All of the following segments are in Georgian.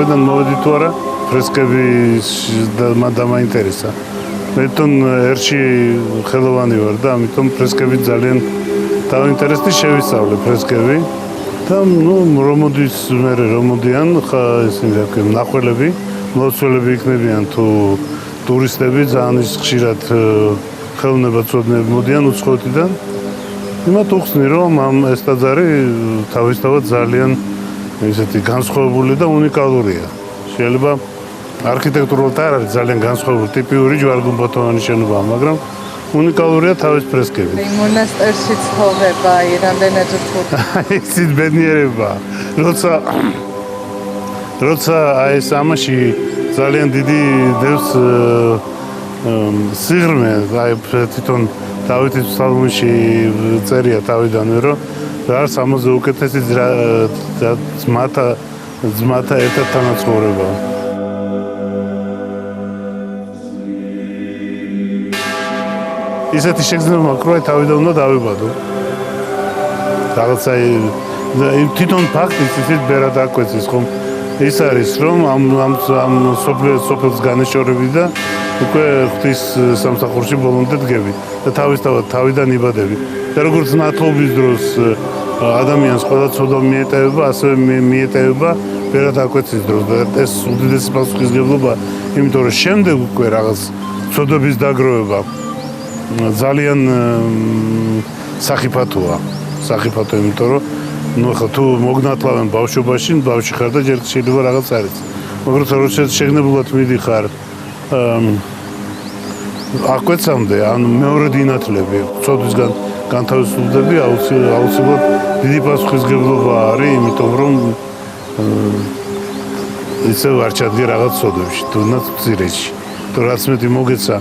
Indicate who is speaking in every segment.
Speaker 1: თავიდან მოვედი თუ არა ფრესკები დამაინტერესა. მე თვითონ ერში ხელოვანი ვარ და ამიტომ ფრესკები ძალიან დაინტერესდი შევისწავლე ფრესკები და რომ მოდიან ისინი ნახველები, მლოცველები იქნებიან თუ ტურისტები ძალიან ხშირად ხელოვნებაცოდნეები მოდიან უცხოეთიდან. იმათ უხსნი რომ ეს ტაძარი თავისთავად ძალიან ისეთი განსხვავებული და უნიკალურია. შეიძლება არქიტექტურულად არ არის ძალიან განსხვავებული ტიპიური ჯვარ-გუმბათოვანი შენობა, მაგრამ უნიკალურია თავის ფრესკებით.
Speaker 2: მონასტერში ცხოვრება, რამდენად რთულია?
Speaker 1: იცით ბედნიერება. როცა ეს ამაში ძალიან დიდი დევს სიღრმე, თვითონ დავითის ფსალმუნში წერია თავიდანვე, რომ რა არის ამაზე უკეთესი ძმათა ერთად თანაცხოვრება. ისეთი შეგრძნება მაქვს, რომ თავიდან უნდა დავიბადო. რაღაცა თვითონ ფაქტიც ისეთ ბერად აკვეცის, ხომ? ის არის, რომ ამ სოფელს განეშორები და უკვე ღვთის სამსახურში ბოლომდე დგები და თავიდან იბადები. და როგორც ნათლობის დროს ადამიანს ყველა ცოდვა მიეტევება, ასევე მიეტევება ბერად აკვეცის დროს და ეს უდიდესი პასუხისმგებლობა, იმიტომ რომ შემდეგ უკვე რაღაც ცოდვების დაგროვება ძალიან სახიფათოა, იმიტომ რომ ხა თუ მოგნათლავენ ბავშვობაში, ბავშვი ხარ და ჯერ შეიძლება რაღაც არის. მაგრამ როცა შეგნებულად მიდიხარ აკვეცამდე, ან მეორედ ინათლები, ცოდვისგან განთავისუფლდები, აუცილებლად დიდი პასუხისმგებლობა არის, იმიტომ რომ ისევ არ ჩადგე რაღაც ცოდვებში, თუნდაც მცირეში. თუ რაც მეტი მოგეცა,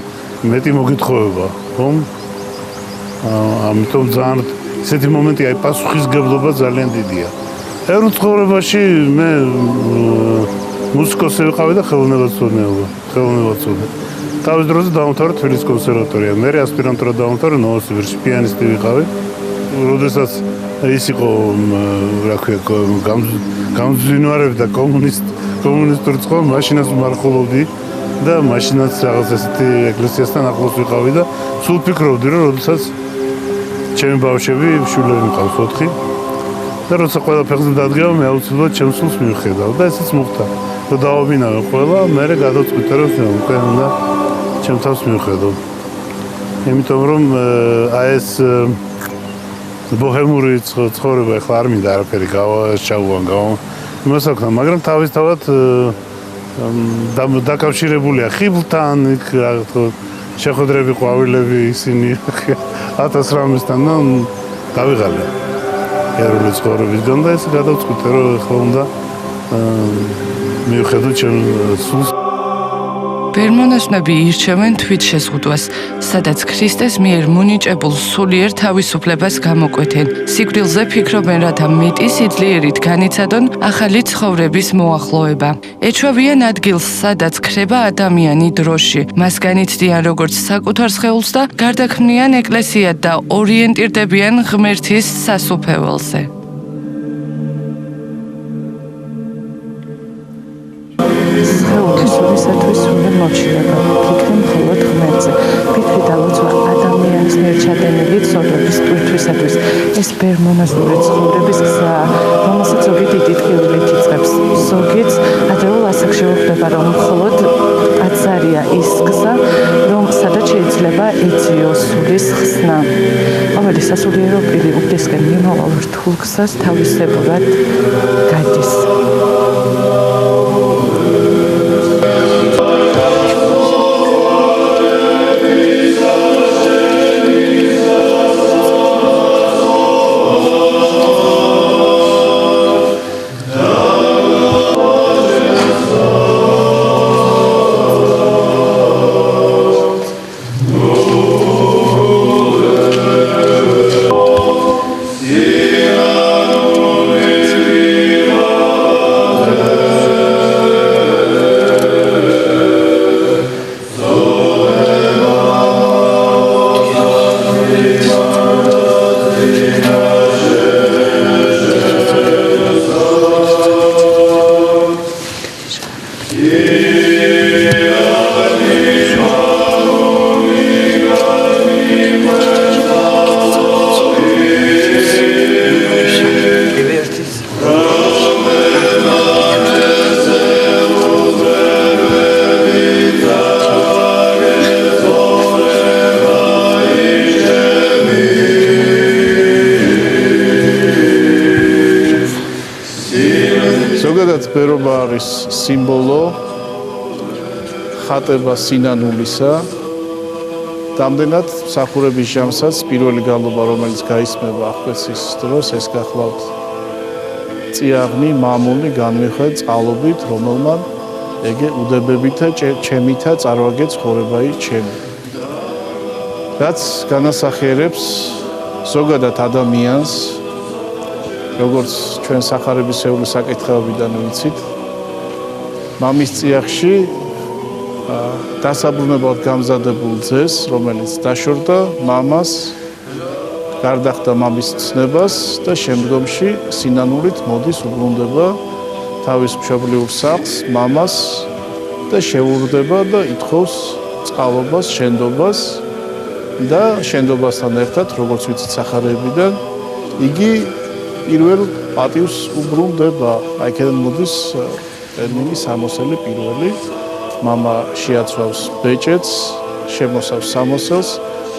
Speaker 1: მეტი მოგითხოვება, ხომ? ამიტომ ძალიან ესეთი მომენტი, აი პასუხისმგებლობა ძალიან დიდია. ეროვნულ ცხოვრებაში მე მუსიკოსი ვიყავი და ხელოვნებაცოდნე. თავის დროზე დავამთავრე თბილისის კონსერვატორია. მე ასპირანტურა დავამთავრე ნოვოსიბირსში, პიანისტი ვიყავი. როდესაც ის იყო, რა ქვია, გამძვინვარებდა კომუნისტური ცხოვრება, მაშინაც მარხულობდი და მაშინაც რაღაც ესეთი ეკლესიასთან ახლოს ვიყავი და სულ ფიქრობდი, რომ როდესაც ჩემი ბავშვები, შვილები მყავს 4 და როცა ყველა ფეხზე დადგება, მე აუცილებლად ჩემს სულს მივხედავ და ესეც მოხდა. და დავაბინავე ყველა, მე გადავწყვიტე, რომ უკვე უნდა ჩემ თავს მივხედავ. იმიტომ რომ აი ეს ბოჰემური ცხოვრება ახლა არ მინდა არაფერი გავაშაუან, იმას აქვს, მაგრამ თავისთავად დაკავშირებულია ხიბლთან, იქ შეხვედრები, ყვავილები, ისინი 1000-მისთან და დავიღალე ეროვნული ცხოვრებისგან და ეს გადავწყვიტე, რომ ახლა უნდა მივხედო ჩემ სულს.
Speaker 2: ბერმონასვნები ირჩევენ თვითშეზღუდვას, სადაც ქრისტეს მიერ მინიჭებულ სულიერ თავისუფლებას გამოკვეთენ. სიკვდილზე ფიქრობენ, რათა მეტი სიძლიერით განიცადონ ახალი ცხოვრების მოახლოება. ეჩვევიან ადგილს, სადაც ქრება ადამიანი დროში. მას განიცდიან როგორც საკუთარ სხეულს და გარდაქმნიან ეკლესიად და ორიენტირდებიან ღმერთის სასუფეველზე. სულისათვის სული მოჩინება, ფიქრი მხოლოდ ღმერთზე, ფიქრი დალოცვა ადამიანის მიერ ჩადენილი ცოდვების ტვირთვისათვის. ეს ბერმონასტური ცხოვრების გზაა, რომელსაც ზოგი დიდი ტკივილით იწყებს. ზოგიც ადრეულ ასაკში ვხვდება, რომ მხოლოდ ტაძარია ის გზა, სადაც შეიძლება ეძიოს სულის ხსნა. ყოველი სასულიერო პირი უბდისკენ მიმავალ რთულ გზას თავისებურად გადის.
Speaker 3: ზოგადად ბერობა არის სიმბოლო ხატება სინანულისა. Რამდენად მსახურების ჟამსაც პირველი გალობა, რომელიც გაისმება აღკვეცის დროს, ეს გახლავთ წიაღნი, მამული, განვიხილეთ წყალობით, რომელმან ეგე უდებებითა ჩემითა წარვაგე ცხოვრებაი ჩემი. რაც განასახიერებს ზოგადად ადამიანს, როგორც ჩვენ სახარებისეული საკითხებიდან ვიცით, მამის წიაღში დასაბრუნებლად გამზადებულ ძეს, რომელიც დაშორდა მამას, გარდახდა მამის ცნებას და შემდგომში სინანულით მოდის უბრუნდება თავის მშობლიურ სახლს, მამას და შეურდება და ითხოვს წყალობას, შენდობას და შენდობასთან ერთად, როგორც ვიცით სახარებიდან, იგი პირველ პატივს უბრუნდება. აქედან მოდის ტერმინი სამოსელი პირველი. მამა შეაცვავს ბეჭედს, შემოსავს სამოსელს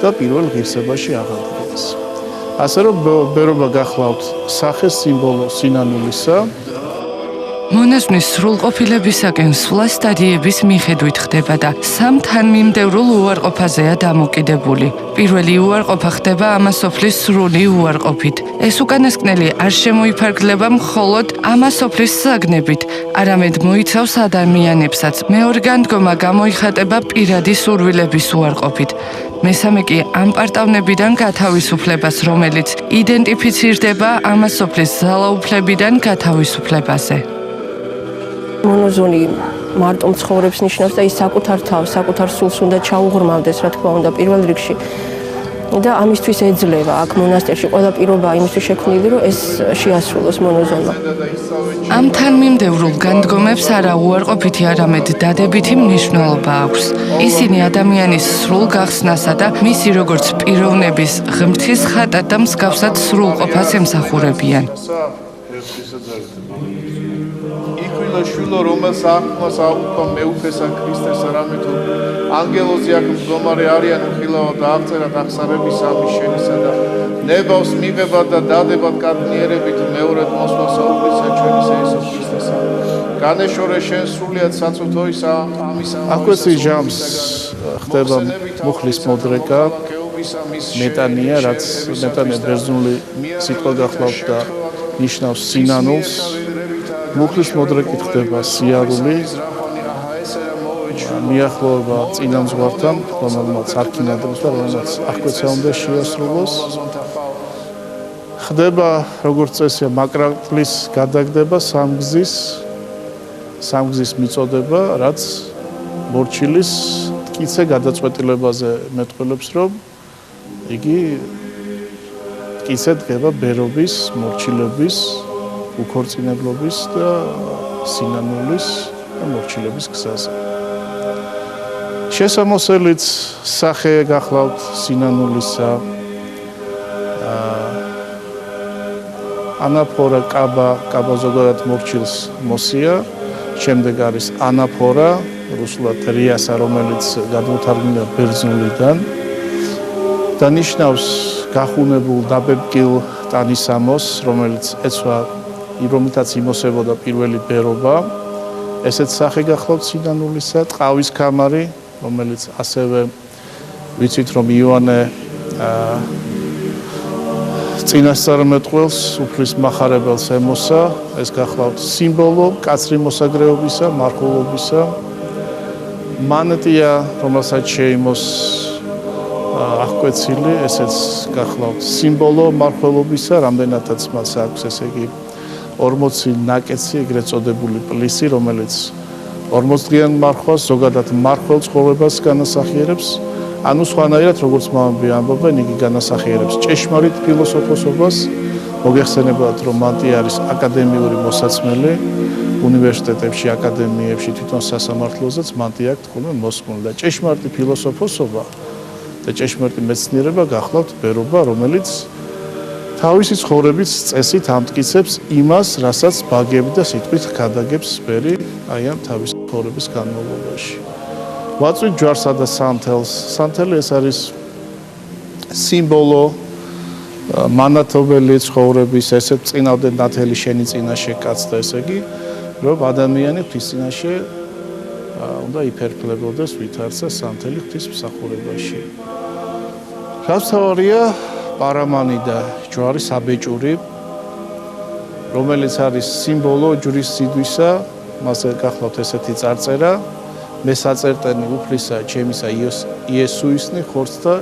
Speaker 3: და პირველ ღირსებაში აღადგინეს. ასე რომ ბერობა გახლავთ სახე სიმბოლო სინანულისა.
Speaker 2: მონაზვნის სრულყოფილებისაკენ სვლა სტადიების მიხედვით ხდება და სამ თანმიმდევრულ უარყოფაზეა დამოკიდებული. პირველი უარყოფა ხდება ამასოფლის სრული უარყოფით. ეს უკანასკნელი არ შემოიფარგლება მხოლოდ ამასოფლის საგნებით, არამედ მოიცავს ადამიანებსაც. მეორე განდგომა გამოიხატება პირადი სურვილების უარყოფით. მესამე კი ამ პარტავნებიდან გათავისუფლებას, რომელიც იდენტიფიცირდება ამასოფლის ძალაუფლებიდან გათავისუფლებაზე.
Speaker 4: მონოზონი მარტო მცხოვრებს ნიშნავს და ის საკუთარ თავს, საკუთარ სულს უნდა ჩაუღრმავდეს, რა თქმა უნდა, პირველ რიგში. და ამისთვის ეძლევა აქ მონასტერში ყველა პირობა იმისთვის შექმნილი, რომ ეს შეასრულოს მონოზონმა.
Speaker 2: ამ თანმიმდევრულ განდგომებს არა უარყოფითი, არამედ დადებითი მნიშვნელობა აქვს. ისინი ადამიანის სრულ გახსნასა და მისი როგორც პიროვნების ღმრთის ხატად და მსგავსად სრულყოფას ემსახურებიან.
Speaker 3: შვილო რომელს აღქმას აუქვა მეუფესა ქრისტეს არამეთო ანგელოზი აქ მდგომარე არიან უხილავა და აღწერათ აღსარების ამის შენისა და ნებავს მიღებად და დადებად კადნიერებით მეორედ მოსვლა საუბრისა ჩვენისა იესო ქრისტესა განეშორე შენ სრულიად საწუთოისა ამისა აკვეცის ჟამს ხდება მუხლის მოდრეკა მეტანია რაც მეტანია ბერძნული სიტყვა გახლავთ და ნიშნავს სინანულს მუხლის მოდრეკით ხდება სიარული მიახლოება წინამძღვართან, რომელმაც არქინადებს და რომელმაც აღკვეცა უნდა შეასრულოს. ხდება, როგორც წესია, მაკრატლის გადაგდება სამგზის მიწოდება, რაც მორჩილის მტკიცე გადაწყვეტილებაზე მეტყველებს, რომ იგი მტკიცე დგება ბერობის, მორჩილების, უქორწინებლობის და სინანულის და მორჩილების გზაზე. შესამოსელიც სახე გახლავთ სინანულისა. ანაფორა კაბა ზოგადად მორჩილს მოსია. შემდეგ არის ანაფორა, რუსულად რიასა, რომელიც გადმოთარგმნილია ბერძნულიდან და ნიშნავს გახუნებულ დაბებკილ ტანისამოს, რომელიც ეცვა რომლითაც იმოსებოდა პირველი ბერობა. ესეც სახე გახლავთ სინანულისა, ტყავის კამარი, რომელიც ასევე ვიცით რომ იოანე წინასწარმეტყველს უფლის მახარებელს ემოსა, ეს გახლავთ სიმბოლო კაცრი მოსაგრეობისა, მართლობისა. მანტია, რომელსაც შეიმოს აღკვეცილი, ესეც გახლავთ სიმბოლო მართლობისა, რამდენადაც მას აქვს ესე იგი 40 ნაკეცი, ეგრეთ წოდებული პლისი, რომელიც 40 დღიან მარხვას, ზოგადად მართლ ცხოვრებას განასახიერებს. ანუ სხვანაირად, როგორც მამები ამბობენ, იგი განასახიერებს ჭეშმარიტ ფილოსოფოსობას. მოგეხსენებათ, რომ მანტია არის აკადემიური მოსაცმელი, უნივერსიტეტებში, აკადემიებში, თვითონ სასამართლოსაც მანტია აქვს ხოლმე მოსკვნილი და ჭეშმარიტი ფილოსოფოსობა და ჭეშმარიტი მეცნიერება გახლავთ ბერობა, რომელიც თავისი ცხოვრების წესით ამტკიცებს იმას, რასაც ბაგები და სიტყვით გადაგებს ბერი აი ამ თავისი ცხოვრების განმავლობაში. ვაწვით ჯვარსა და სანთელს. სანთელი ეს არის სიმბოლო მანათობელი ცხოვრების, ესეც წინავდე ნათელი შენი წინაშე კაცდა, ესე იგი, რომ ადამიანი ღვთის წინაშე უნდა იფერფლებოდეს ვითარცა სანთელი ღვთის მსახურებაში. გასავალია პარამანი და ჯვარი საბეჭური, რომელიც არის სიმბოლო ჯვრის სიდვისა, მასზე გახლავთ ესეთი წარწერა, მე საწერტენი უფლისა ჩემისა იესუისნი ხორცს და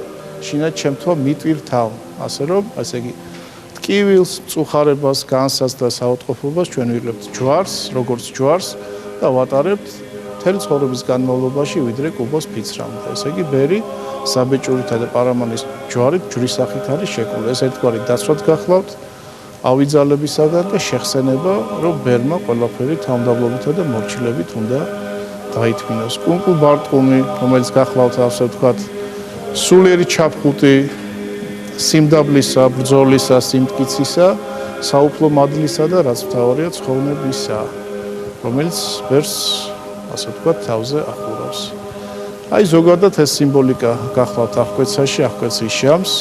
Speaker 3: შინად ჩემთვა მიტვირთავ, ასე რომ, ასე იგი, ტკივილს, მწუხარებას, განსას და საავადმყოფობას ჩვენ ვიღებთ ჯვარს, როგორც ჯვარს და ვატარებთ მთელი ცხოვრების განმავლობაში ვიდრე კუბოს ფიცრამდე. ესე იგი, ბერი საბეჭურითა და პარამანის ჯვარით ჯვრის სახით არის შეკრული. ეს ერთგვარი დაცვად გახლავთ ავიძალებისაგან და შეხსენება, რომ ბერმა ყველაფერი თავმდაბლობითა და მორჩილებით უნდა დაითმინოს. კუნკულ ბარტყუნი, რომელიც გახლავთ, ასე ვთქვათ, სულიერი ჩაფხუტი სიმდაბლისა, ბრძოლისა, სიმტკიცისა, საუფლო მადლისა და რაც მთავარია ცხოვრებისა, რომელიც ბერს, ასე ვთქვათ, თავზე ახურავს. აი ზოგადად ეს სიმბოლიკა გახლავთ აღკვეცაში, აღკვეცის შამს,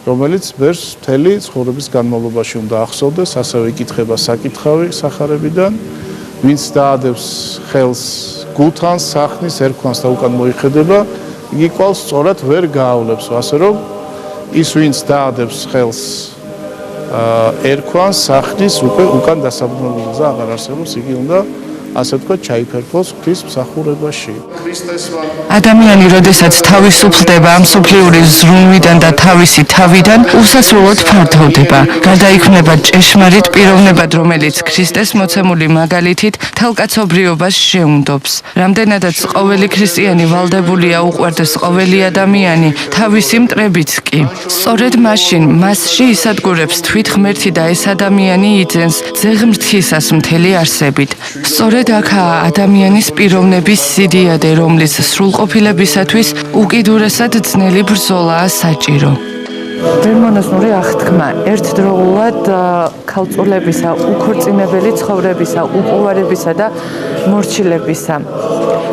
Speaker 3: რომელიც ბერს მთელი ცხოვრების განმავლობაში უნდა ახსოვდეს, ასევე იკითხება საკითხავი სახარებიდან, ვინც დაადებს ხელს გუთანს, სახნის, ერქვანს და უკან მოიხედება, იგი კვალს სწორად ვერ გაავლებს, ასე რომ ის ვინც დაადებს ხელს ერქვანს, სახნის, უკან დასაბრუნებლად აღარ არსებობს, იგი უნდა ასე ვთქვათ, ჩაიფერფლოს ღვთის მსახურებაში.
Speaker 2: ადამიანი, როდესაც თავისუფლდება ამ სოფლიური ზრუნვიდან და თავისი თავიდან, უსასრულოდ ფართოვდება. გადაიქმნება ჭეშმარიტ პიროვნებად, რომელიც ქრისტეს მოცემული მაგალითით თელკაცობრიობას შეუნდობს. რამდენადაც ყოველი ქრისტიანი ვალდებულია უყვარდეს ყოველი ადამიანი, თავისი მტრებიც კი. სწორედ მაშინ მასში ისადგურებს თვით ღმერთი და ეს ადამიანი იძენს ძეღმრთისას მთელი არსებით. სწორედ აქაა ადამიანის პიროვნების სიდიადე, რომლის სრულყოფილებისათვის უკიდურესად ძნელი ბრძოლაა საჭირო. ბერმონაზნური აღთქმა ერთდროულად ქალწულებისა, უქორწინებელი ცხოვრებისა, უყუარებისა და მორჩილებისა.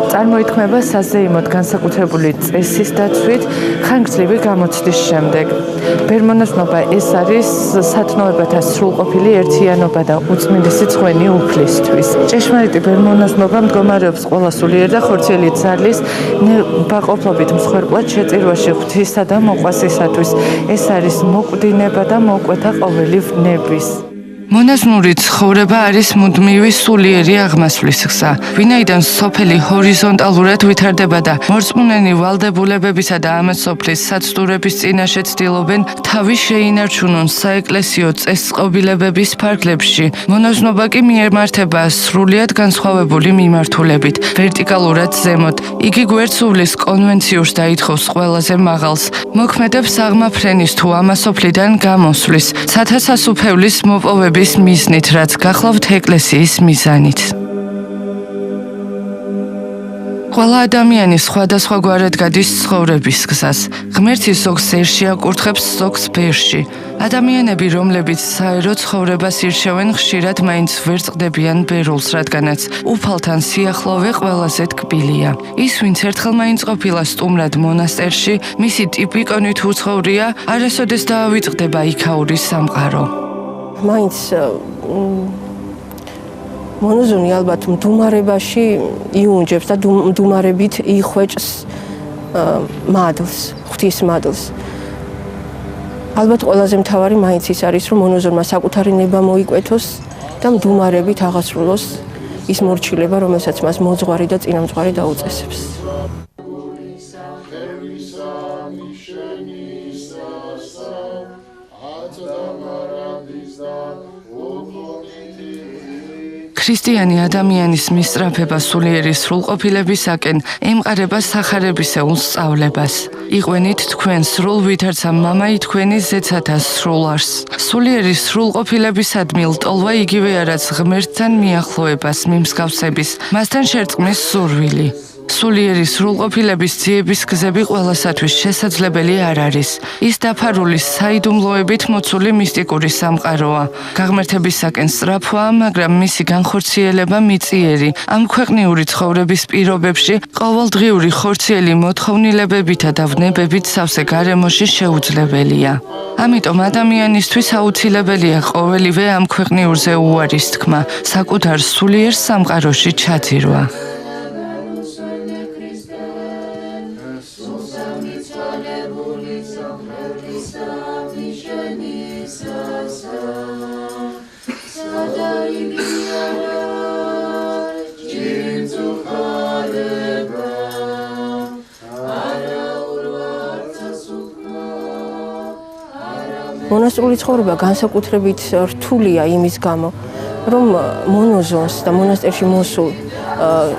Speaker 2: წარმოითქმება საზეიმოდ განსაკუთრებული წესის დაცვით ხანგრძლივი გამოცდის შემდეგ. ბერმონაზნობა ეს არის სათნოებათა სრულყოფილი ერთიანობა და უწმინდესი წხვენი უფლისთვის. ჭეშმარიტი ბერმონაზნობა მდგომარეობს ყველა სულიერ და ხორციელი ძალის ნებაყოფლობით მსხვერპლად შეწირვაში ღვთისა და მოყვასისათვის. ეს არის მოკვდინება და მოკვეთა ყოველი ვნების. მონაზნური ცხოვრება არის მუდმივი სულიერი აღმასვლის გზა. ვინაიდან სოფელი ჰორიზონტალურად ვითარდება და მორწმუნენი ვალდებულებებისა და ამ სოფლის საცდურების წინაშე ცდილობენ თავის შეინარჩუნონ საეკლესიო წესწყობილებების ფარგლებში, მონაზნობა კი მიემართება სრულიად განსხვავებული მიმართულებით, ვერტიკალურად ზემოთ. იგი გვერდსუვლის კონვენციურს დაითხოვს ყველაზე მაღალს, მოქმედებს აღმაფრენის თუ ამასოფლიდან გამოსვლის, სათასასუფევლის მოპოვების მიზნით, რაც გახლავთ ეკლესიის მიზანით. ყველა ადამიანი სხვადასხვაგვარად გადის ცხოვრების გზას. ღმერთი ზოგს ერში აკურთხებს, ზოგს ბერში. ადამიანები, რომლებიც საერო ცხოვრებას ირჩევენ, ხშირად მაინც ვერ წყდებიან ბერულს, რადგანაც უფალთან სიახლოვე ყველაზე ტკბილია. ის, ვინც ერთხელ მაინც ყოფილა სტუმრად მონასტერში, მისი ტიპიკონით უცხოვრია, არასოდეს დაავიწყდება იქაური სამყარო.
Speaker 4: მაინც მონაზონი ალბათ მდუმარებაში იუნჯებს და მდუმარებით იხვეჭს მადლს, ღვთის მადლს. ალბათ ყველაზე მთავარი მაინც ის არის, რომ მონაზონმა საკუთარი ნება მოიკვეთოს და მდუმარებით აღასრულოს ის მორჩილება, რომელსაც მას მოძღვარი და წინამძღვარი დაუწესებს. ქრისტიანი ადამიანის მისწრაფება სულიერი სრულყოფილებისაკენ ემყარება სახარებისეულ სწავლებას.
Speaker 5: იყვენით თქვენ სრულ ვითარცა მამაი თქვენი ზეცათა სრულარს. სულიერი სრულყოფილებისადმი ლტოლვა იგივე არაც ღმერთთან მიახლოებას მიმსგავსების, მასთან შერწყმის სურვილი. სულიერი სრულყოფილების ძიების გზები ყველასათვის შესაძლებელი არ არის. ის დაფარული საიდუმლოებით მოცული მისტიკური სამყაროა. გაღმერთებისაკენ სწრაფვაა, მაგრამ მისი განხორციელება მიწიერი. ამ ქვეყნიური ცხოვრების პირობებში ყოველდღიური ხორციელი მოთხოვნილებებითა და ვნებებით სავსე გარემოში შეუძლებელია. ამიტომ ადამიანისთვის აუცილებელია ყოველივე ამ ქვეყნიურზე უარის თქმა, საკუთარ სულიერ სამყაროში ჩაძირვა.
Speaker 4: მონასტრული ცხოვრება განსაკუთრებით რთულია იმის გამო, რომ მონოზონს და მონასტერში მოსულ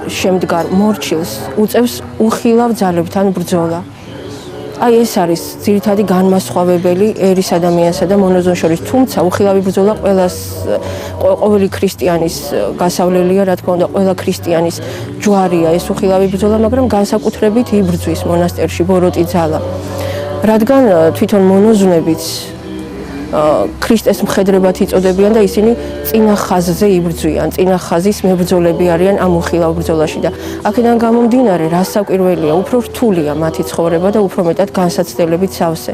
Speaker 4: შემდგარ მორჩილს უწევს უხილავ ძალებთან ბრძოლა. აი ეს არის ძირითადი განმასხვავებელი ერის ადამიანსა და მონოზონს შორის, თუმცა უხილავი ბრძოლა ყოველი ქრისტიანის გასავლელია, რა თქმა უნდა, ყველა ქრისტიანის ჯვარია ეს უხილავი ბრძოლა, მაგრამ განსაკუთრებით იბრძვის მონასტერში ბოროტი ძალა. რადგან თვითონ მონოზვნებიც ქრისტეს მხედრებად იწოდებიან და ისინი წინა ხაზზე იბრძვიან, წინა ხაზის მებრძოლები არიან ამ უხილავ ბრძოლაში და აქედან გამომდინარე, რასაკვირველია, უფრო რთულია მათი ცხოვრება და უფრო მეტად განსაცდელებით სავსე.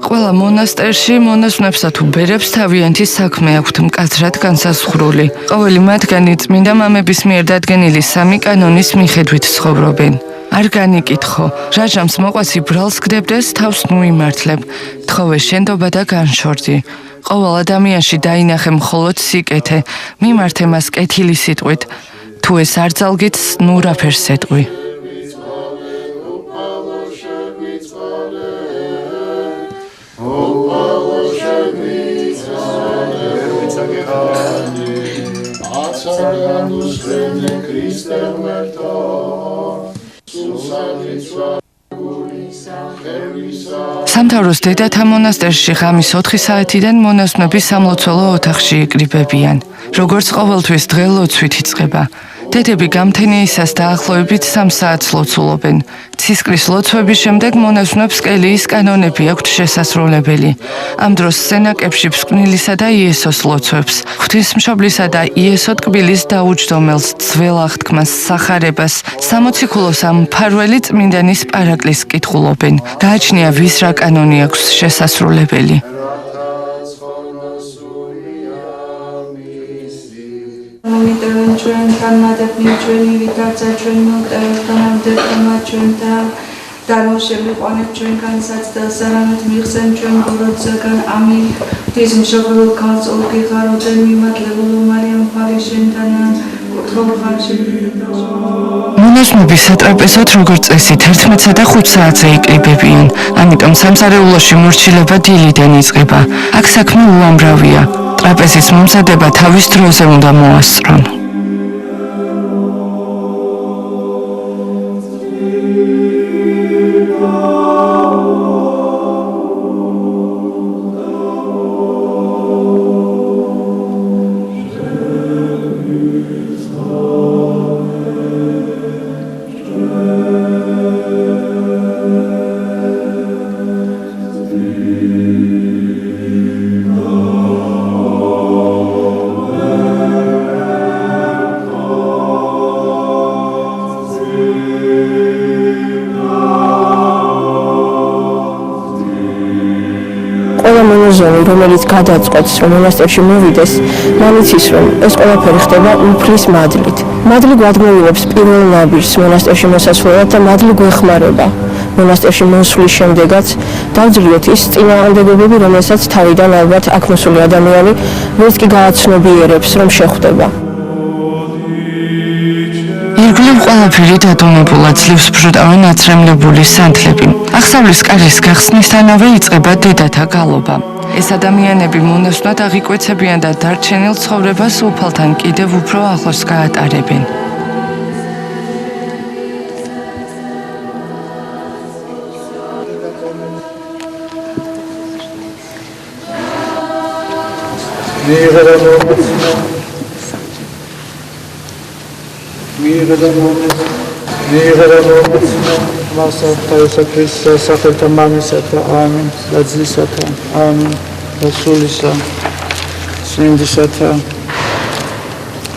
Speaker 5: ყველა მონასტერში მონაზვნებსა თუ ბერებს თავიანთი საქმე აქვთ მკაცრად განსაზღვრული. ყოველი მათგანი წმინდა მამების მიერ დადგენილი 3 კანონის მიხედვით ცხოვრობენ. არ განიკითხო, რა ჟამს მოყვასი ბრალს გდებდეს, თავს მოიმართლებ, თხოვე შენდობა და განშორდი. ყოველ ადამიანში დაინახე მხოლოდ სიკეთე, მიმართე მას კეთილი სიტყვით, თუ ეს არ ძალგით, ნუ რაფერს ეტყვი. სამთავროს დედათა მონასტერში ღამის 4 საათიდან მონაზვნები სამლოცველო ოთახში იკრიბებიან. როგორც ყოველთვის დღე ლოცვით იწყება. დედები გამთენიისას დაახლოებით 3 საათს ლოცულობენ. ცისკრის ლოცვების შემდეგ მონაზვნებს კელიის კანონები აქვთ შესასრულებელი. ამ დროს სენაკებში ფსკვნილისა და იესოს ლოცვებს, ღვთისმშობლისა და იესო ტკბილის დაუჯდომელს, ძველ აღთქმას, სახარებას, სამოციქულოს ამ მფარველი წმინდანის პარაკლის კითხულობენ. გააჩნია ვის რა კანონი აქვს შესასრულებელი.
Speaker 6: მომიტევენ ჩვენთან, მადებნი ჩვენი ვითარცა ჩვენ მოგტევებთან ამდერქმა ჩვენთან, დამოშებიყვანებ ჩვენგანსაც და სარამეთ მიხსენ ჩვენ გოროცაგან, ამინ. ღვთისმშობლო ქალწულ გიხაროდე, მიმართლებულო მარიამ ფარი შენთანან, გთხოვხარ
Speaker 5: მონაზვნები სატრაპეზოდ როგორც წესი 11-სა და 5 საათზე იკრიბებიან, ამიტომ სამზარეულოში მორჩილება დილიდან იწყება. აქ საქმე უამრავია. ტრაპეზის მომზადება თავის დროზე უნდა მოასწრონ.
Speaker 4: რომელიც გადაწყვეტს, რომ მონასტერში მოვიდეს, მან იცის, რომ ეს ყველაფერი ხდება უფლის მადლით. მადლი გვადმოიღებს პირველ ნაბიჯს მონასტერში მოსასვლელად და მადლი გვეხმარება. მონასტერში მოსვლის შემდეგაც დავძლიოთ ის წინააღმდეგობები, რომელსაც თავიდან ალბათ აქ მოსული ადამიანი ვერც კი გააცნობიერებს, რომ შეხვდება.
Speaker 5: ირგვლივ ყველაფერი დატონებულად ძლივს ბრუტავენ აცრემლებული სანთლები. აღსავლის კარის გახსნისთანავე იწყება დედათა გალობა. ეს ადამიანები მონაზვნად აღიკვეცებიან და დარჩენილ ცხოვრებას უფალთან კიდევ უფრო ახლოს გაატარებენ.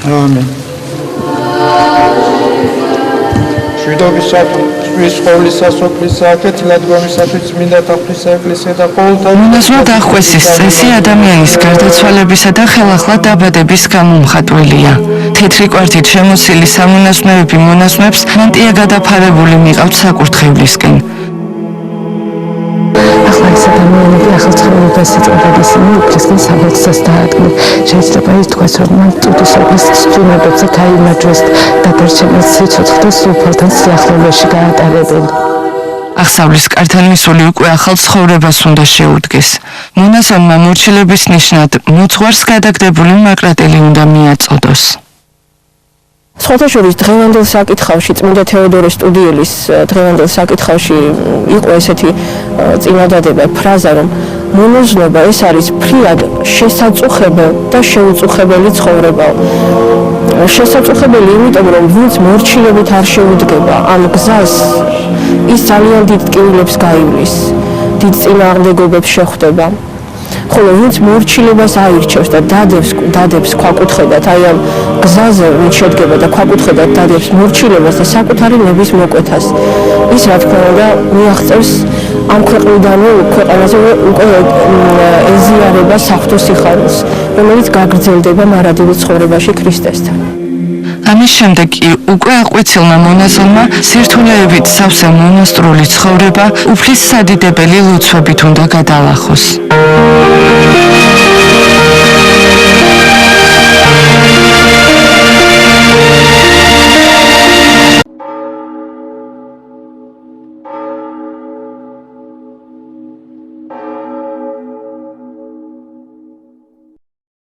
Speaker 7: Amen.
Speaker 5: მონაზვნად აღკვეცის წესი ადამიანის გარდაცვალებისა და ხელახლა დაბადების გამომხატველია. თეთრი კვართით შემოსილი სამონაზვნეები მონაზვნებს მანტია გადაფარებული მიყავთ საკურთხევლისკენ.
Speaker 2: ახლა ეს ადამიანები ახალცხოველობას იწყებენ ისინი უფლისგან საბოლოოს დაადგნენ. შეიძლება ითქვას, რომ მან წუთისობის ცდუნებებზე გაიმარჯვეს და დარჩენილ სიცოცხლეს სულფალთან სიახლოვეში გაატარებენ.
Speaker 5: აღსავლის კართან მისული უკვე ახალ ცხოვრებას უნდა შეუდგეს. მონაზონმა მორჩილების ნიშნად მოძღვარს გადაგდებული მაკრატელი უნდა მიაწოდოს.
Speaker 4: სხვათა შორის დღევანდელ საკითხავში წმინდა თეოდორე სტუდიელის დღევანდელ საკითხავში იყო ესეთი წინადადება ფრაზა, რომ მონაზვნობა ეს არის ფრიად შესაწუხებელ და შეუწუხებელი ცხოვრებაო. შესაწუხებელი იმიტომ, რომ ვინც მორჩილებით არ შეუდგება ამ გზას, ის ძალიან დიდ ტკივილებს გაივლის, დიდ წინააღმდეგობებს შეხვდება. ხოლო ვინც მორჩილებას აირჩევს და დადებს ქვაკუთხედად აი ამ გზაზე ვინც შედგება და ქვაკუთხედად დადებს მორჩილებას და საკუთარი ნების მოკვეთას, ის რა თქმა უნდა მიაღწევს ამ ქვეყნიდანვე ქვეყანაზე უკვე ეზიარება საღვთო სიხარულს, რომელიც გაგრძელდება მარადივი ცხოვრებაში ქრისტესთან.
Speaker 5: ამის შემდეგ კი უკვე აყვეცილმა მონაზონმა სირთულეებით სავსე მონასტრული ცხოვრება უფლის სადიდებელი ლოცვებით უნდა გადალახოს.